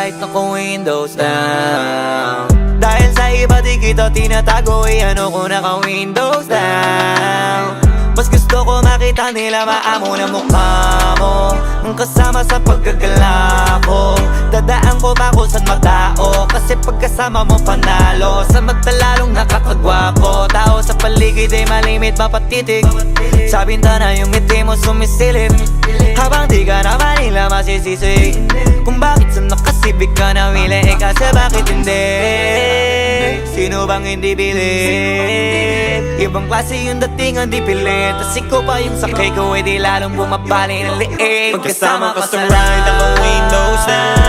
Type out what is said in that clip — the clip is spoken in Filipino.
kahit naka-windows down. Dahil sa iba di kita tinatago, ano ko naka-windows down. Mas gusto ko makita nila maamo na mukha mo, ang kasama sa pagkagala ko. Dadaan ko pa kung saan magtao, kasi pagkasama mo panalo. Sa magtalalong nakakagwapo, tao sa paligid ay malimit mapatitig. Sa bintana yung ngiti mo sumisilip, habang di ka naman nila masisisi kung bakit sa nakasibig ka na wili. Kasi bakit hindi? Sino bang hindi bilib? Ibang klase yung datingan di pilit, tas ikaw pa yung sakay ko, di lalong bumabali ng liit. Pagkasama ka sa ride, ako windows down.